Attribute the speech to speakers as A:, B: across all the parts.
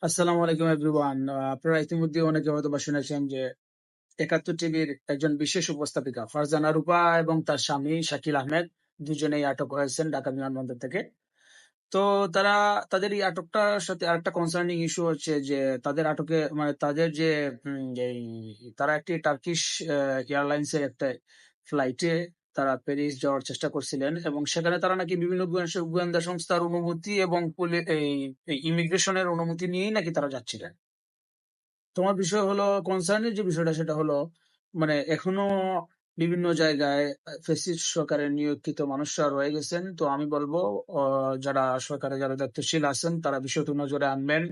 A: আসসালামু আলাইকুম এভরিওয়ান। আপনারা ইতিমধ্যে অনেকে হয়তো বা শুনেছেন যে একাত্তর টিভির একজন বিশেষ উপস্থাপিকা ফারজানা রূপা এবং তার স্বামী শাকিল আহমেদ দুজনেই আটক হয়েছেন ঢাকা বিমানবন্দর থেকে। তো তারা তাদের এই আটকটার সাথে আরেকটা কনসার্নিং ইস্যু হচ্ছে যে তাদের আটকে মানে তাদের যে এই তারা একটি টার্কিশ এয়ারলাইন্সের একটা ফ্লাইটে তারা প্যারিস যাওয়ার চেষ্টা করছিলেন এবং সেখানে তারা নাকি বিভিন্ন গোয়েন্দা সংস্থার অনুমতি এবং এই ইমিগ্রেশনের অনুমতি নিয়েই নাকি তারা যাচ্ছিলেন। তোমার বিষয় হলো কনসার্নের যে বিষয়টা সেটা হলো মানে এখনো বিভিন্ন জায়গায় ফ্যাসিস্ট সরকারের নিয়োজিত মানুষরা রয়ে গেছেন। তো আমি বলবো যারা সরকারে যারা দায়িত্বশীল আছেন তারা বিষয়টি নজরে আনবেন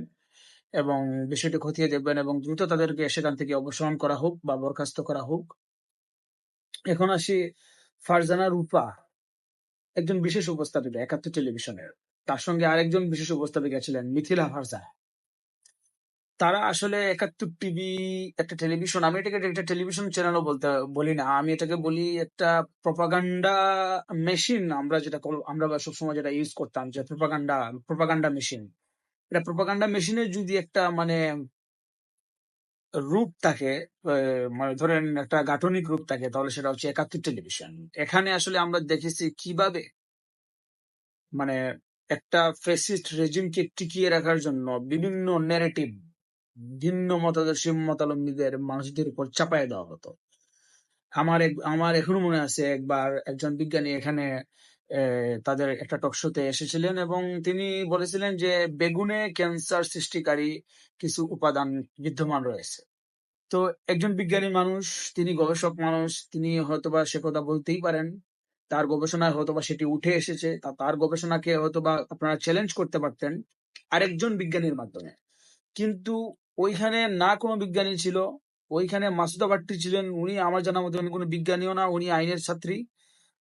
A: এবং বিষয়টি খতিয়ে দেখবেন এবং দ্রুত তাদেরকে সেখান থেকে অপসারণ করা হোক বা বরখাস্ত করা হোক। এখন আসি ফারজানা রূপা, একজন বিশেষ উপস্থাপিকা একাত্তর টেলিভিশনের। তার সঙ্গে আরেকজন বিশেষ উপস্থাপিকা ছিলেন মিথিলা ফারজা। তারা আসলে একাত্তর টিভি একটা টেলিভিশন, আমি এটাকে একটা টেলিভিশন চ্যানেলও বলতে বলি না, আমি এটাকে বলি একটা প্রপাগান্ডা মেশিন। আমরা যেটা আমরা সবসময় যেটা ইউজ করতাম যে প্রপাগান্ডা প্রপাগান্ডা মেশিন। এটা প্রপাগান্ডা মেশিনের যদি একটা মানে রূপ থাকে, মানে ধরেন একটা গাঠনিক রূপ থাকে, তাহলে সেটা হচ্ছে একাত্তর টেলিভিশন। এখানে আসলে আমরা দেখেছি কিভাবে মানে একটা ফ্যাসিস্ট রেজিমকে টিকিয়ে রাখার জন্য বিভিন্ন ন্যারেটিভ ভিন্ন মতাদর্শী মতাবলম্বীদের মানুষদের উপর চাপায় দেওয়া হতো। আমার এখনো মনে আছে একবার একজন বিজ্ঞানী এখানে তাদের একটা টক শোতে এসেছিলেন এবং তিনি বলেছিলেন যে বেগুনে ক্যান্সার সৃষ্টিকারী কিছু উপাদান বিদ্যমান রয়েছে। তো একজন বিজ্ঞানী মানুষ, তিনি গবেষক মানুষ, তিনি হয়তোবা সে কথা বলতেই পারেন। তার গবেষণায় হয়তোবা সেটি উঠে এসেছে, তার গবেষণাকে হয়তোবা আপনারা চ্যালেঞ্জ করতে পারতেন আরেকজন বিজ্ঞানীর মাধ্যমে। কিন্তু ওইখানে না কোনো বিজ্ঞানী ছিল, ওইখানে মাসুদা বাট্টি ছিলেন, উনি আমার জানা মতে উনি কোনো বিজ্ঞানীও না, উনি আইনের ছাত্রী।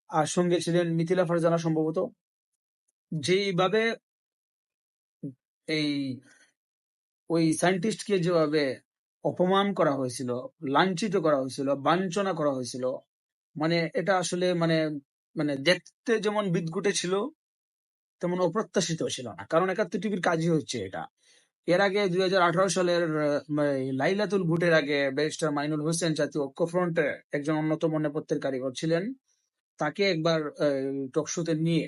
A: আর সঙ্গে ছিলেন মিথিলা ফারজানা সম্ভবত। যেইভাবে এই ওই সায়েন্টিস্টকে যেভাবে অপমান করা হয়েছিল, লাঞ্ছিত করা হয়েছিল, বাঞ্ছনা করা হয়েছিল, মানে এটা আসলে মানে মানে দেখতে যেমন বিদঘুটে ছিল তেমন অপ্রত্যাশিত ছিল না, কারণ একাত্তর টিভির কাজই হচ্ছে এটা। এর আগে 2018 সালের লাইলাতুল ভোটের আগে ব্যারিস্টার মাইনুল হোসেন জাতীয় ঐক্যফ্রন্টের একজন অন্যতম নেপথ্যের কারিগর ছিলেন। তাকে একবার টকশোতে নিয়ে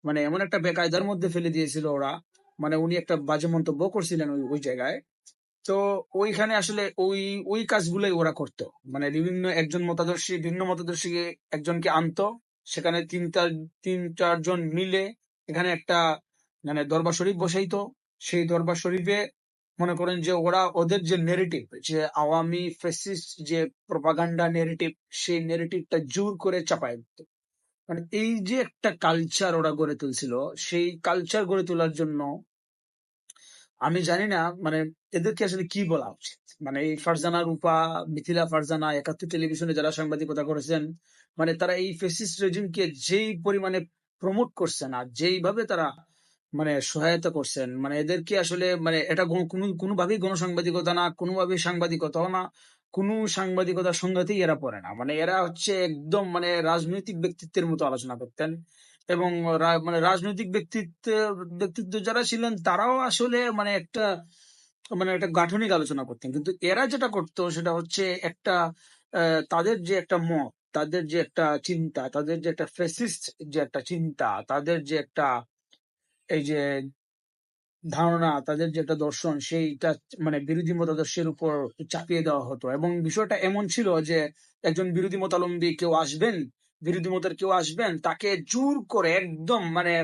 A: মানে এমন একটা বেকায়দার মধ্যে ফেলে দিয়েছিল ওরা, মানে উনি একটা বাজে মন্তব্য করছিলেন ওই ওই জায়গায়। তো ওইখানে আসলে ওই ওই কাজগুলোই ওরা করতো, মানে বিভিন্ন একজন মতাদর্শী ভিন্ন মতাদর্শী একজনকে আনতো, সেখানে তিন চারজন মিলে এখানে একটা মানে দরবার শরীফ বসাইতো। সেই দরবার শরীফে মনে করেন যে ওরা ওদের যে নেরেটিভ, যে আওয়ামী ফ্যাসিস্ট যে প্রপাগান্ডা নেরেটিভ, সেই নেরেটিভটা জোর করে চাপায় দিত। মানে এই যে একটা কালচার ওরা গড়ে তুলছিল, সেই কালচার গড়ে তোলার জন্য আমি জানি না মানে এদেরকে আসলে কি বলা উচিত। মানে এই ফারজানা রূপা, মিথিলা ফারজানা একাত্তর টেলিভিশনে যারা সাংবাদিকতা করেছেন, মানে তারা এই ফেসিস্ট রেজিমকে যেই পরিমাণে প্রমোট করছেন আর যেইভাবে তারা মানে সহায়তা করছেন, মানে এদেরকে আসলে মানে এটা কোনোভাবেই গণসাংবাদিকতা না, কোনোভাবেই সাংবাদিকতাও না, কোনো সাংবাদিকতার সংঘাতেই এরা পড়ে না। মানে এরা হচ্ছে একদম মানে রাজনৈতিক ব্যক্তিত্বের মতো আলোচনা করতেন এবং মানে রাজনৈতিক ব্যক্তিত্ব যারা ছিলেন তারাও আসলে মানে একটা গাঠনিক আলোচনা করতেন। কিন্তু এরা যেটা করতো সেটা হচ্ছে একটা তাদের যে একটা মত, তাদের যে একটা চিন্তা, তাদের যে একটা ফ্যাসিস্ট যে একটা চিন্তা, তাদের যে একটা এই যে ধারণা, তাদের যে একটা দর্শন, সেইটা মানে বিরোধী মতাদর্শের উপর চাপিয়ে দেওয়া হতো। এবং বিষয়টা এমন ছিল যে একজন বিরোধী মতাবলম্বী কেউ আসবেন, বিরোধী মতের কেউ আসবেন, তাকে জোর করে একদম মানে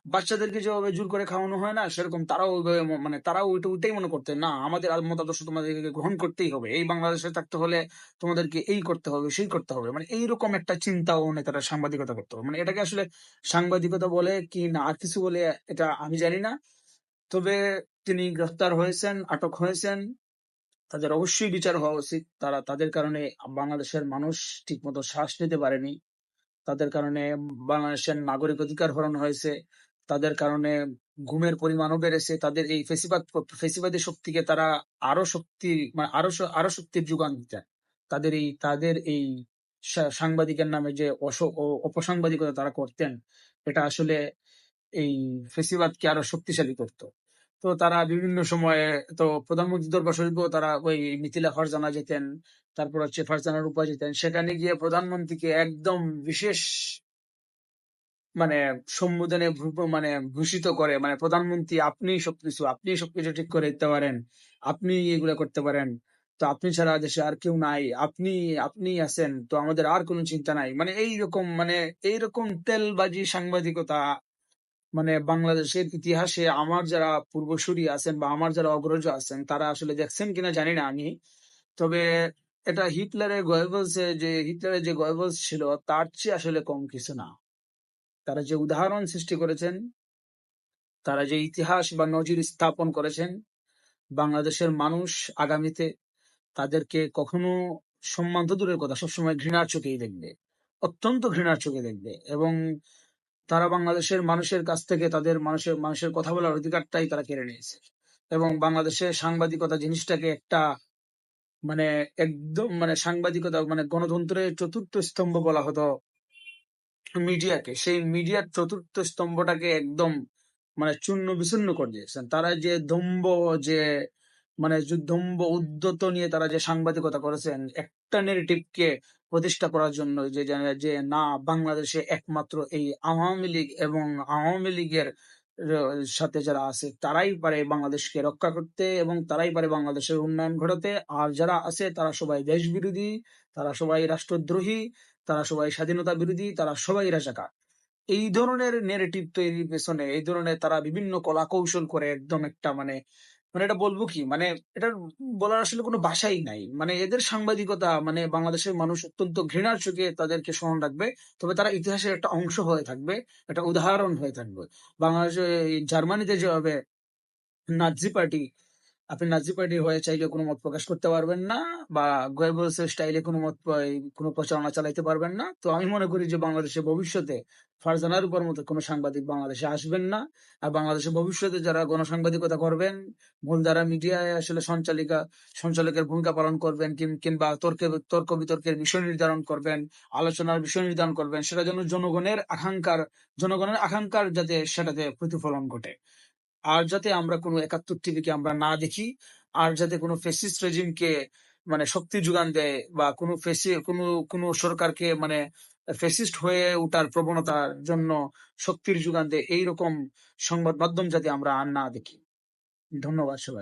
A: বাচ্চাদেরকে যেভাবে জোর করে খাওয়ানো হয় না, সেরকম তারাও ওইভাবে মানে তারাও ওইটাই মনে করতেন, না আমাদের আর মতাদর্শ তোমাদেরকে গ্রহণ করতেই হবে, এই বাংলাদেশে থাকতে হলে তোমাদেরকে এই করতে হবে সেই করতে হবে, মানে এইরকম একটা চিন্তা ও নেতারা সাংবাদিকতা করতে হবে। মানে এটাকে আসলে সাংবাদিকতা বলে কি না আর কিছু বলে এটা আমি জানি না। তবে তিনি গ্রেফতার হয়েছেন, আটক হয়েছেন, তাদের অবশ্যই বিচার হওয়া উচিত। তাদের কারণে বাংলাদেশের মানুষ ঠিকমতো শ্বাস নিতে পারেনি, তাদের কারণে বাংলাদেশের নাগরিক অধিকার হরণ হয়েছে, তাদের কারণে ঘুমের পরিমাণও বেড়েছে, তাদের এই ফেসিবাদী শক্তিকে তারা আরো শক্তি মানে আরো শক্তির যোগান দিতেন। তাদের এই সাংবাদিকের নামে যে অপসাংবাদিকতা তারা করতেন, এটা আসলে এই ফেসিবাদকে আরো শক্তিশালী করতো। তো তারা বিভিন্ন সময়ে তো প্রধানমন্ত্রী দরবার শরীফেও তারা ওই মিথিলা ফারজানা যেতেন, তারপর হচ্ছে ফারজানা রূপা যেতেন। সেখানে গিয়ে প্রধানমন্ত্রীকে একদম বিশেষ মানে সম্বোধনে মানে ভূষিত করে, মানে প্রধানমন্ত্রী আপনি সবকিছু ঠিক করে দিতে পারেন, আপনি এগুলা করতে পারেন, তো আপনি ছাড়া দেশে আর কেউ নাই, আপনি আছেন, তো আমাদের আর কোনো চিন্তা নাই, মানে এইরকম, মানে এইরকম তেলবাজি সাংবাদিকতা মানে বাংলাদেশের ইতিহাসে আমার যারা পূর্বসূরি আছেন বা আমার যারা অগ্রজ আছেন তারা আসলে দেখছেন কিনা জানি না আমি। তবে এটা হিটলারের যে গয়েবলস ছিল তার চেয়ে আসলে কম কিছু না। তারা যে উদাহরণ সৃষ্টি করেছেন, তারা যে ইতিহাস বা নজির স্থাপন করেছেন, বাংলাদেশের মানুষ আগামীতে তাদেরকে কখনো সম্মান তো দূরের কথা, সবসময় ঘৃণার চোখেই দেখবে, অত্যন্ত ঘৃণার চোখে দেখবে। এবং তারা বাংলাদেশের মানুষের কাছ থেকে তাদের মানুষের কথা বলার অধিকারটাই তারা কেড়ে নিয়েছে। এবং বাংলাদেশের সাংবাদিকতা জিনিসটাকে একটা মানে একদম মানে সাংবাদিকতা মানে গণতন্ত্রের চতুর্থ স্তম্ভ বলা হতো মিডিয়াকে, সেই মিডিয়ার চতুর্থ স্তম্ভটাকে একদম মানে চূর্ণ বিচূর্ণ করে দিয়েছেন তারা। যে দম্ভ, যে মানে যে দম্ভ উদ্যত নিয়ে তারা যে সাংবাদিকতা করেছেন একটা নেগেটিভকে প্রতিষ্ঠা করার জন্য, যে না, বাংলাদেশে একমাত্র এই আওয়ামী লীগ এবং আওয়ামী লীগের সাথে যারা আছে তারাই পারে বাংলাদেশকে রক্ষা করতে এবং তারাই পারে বাংলাদেশের উন্নয়ন ঘটাতে, আর যারা আছে তারা সবাই দেশ বিরোধী, তারা সবাই রাষ্ট্রদ্রোহী, তারা সবাই স্বাধীনতা বিরোধী, তারা সবাই রাজাকার। এই ধরনের নেরেটিভ তৈরির পেছনে এই ধরনের তারা বিভিন্ন কলা কৌশল করে একদম একটা মানে মানে এটা বলবো কি, মানে এটা বলার আসলে কোনো ভাষাই নাই। মানে এদের সাংবাদিকতা মানে বাংলাদেশের মানুষ অত্যন্ত ঘৃণার চোখে তাদেরকে স্মরণ রাখবে। তবে তারা ইতিহাসের একটা অংশ হয়ে থাকবে, একটা উদাহরণ হয়ে থাকবে। বাংলাদেশে এই জার্মানিতে যেভাবে নাৎসি পার্টি, আপনি নাৎসি পার্টি হয়ে চাইলে কোনো মত প্রকাশ করতে পারবেন না, বা গোয়েবলস এর স্টাইলে কোনো প্রচারণা চালাইতে পারবেন না। তো আমি মনে করি যে বাংলাদেশে ভবিষ্যতে ফারজানার উপর মতো কোনো সাংবাদিক বাংলাদেশে আসবেন না। আর বাংলাদেশে ভবিষ্যতে যারা গণসাংবাদিকতা করবেন, মূলধারা মিডিয়ায় আসলে সঞ্চালকের ভূমিকা পালন করবেন, কিংবা তর্ক বিতর্কের বিষয় নির্ধারণ করবেন, আলোচনার বিষয় নির্ধারণ করবেন, সেটা যেন জনগণের আকাঙ্ক্ষার যাতে সেটাতে প্রতিফলন ঘটে। আর যাতে আমরা কোনো ৭১ টিভিকে আমরা না দেখি, আর যাতে কোনো ফ্যাসিস্ট রেজিমকে মানে শক্তি যোগান দেয়, বা কোনো সরকারকে মানে ফ্যাসিস্ট হয়ে ওঠার প্রবণতার জন্য শক্তির যোগান দেয়, এইরকম সংবাদ মাধ্যম যাতে আমরা আর না দেখি। ধন্যবাদ সবাই।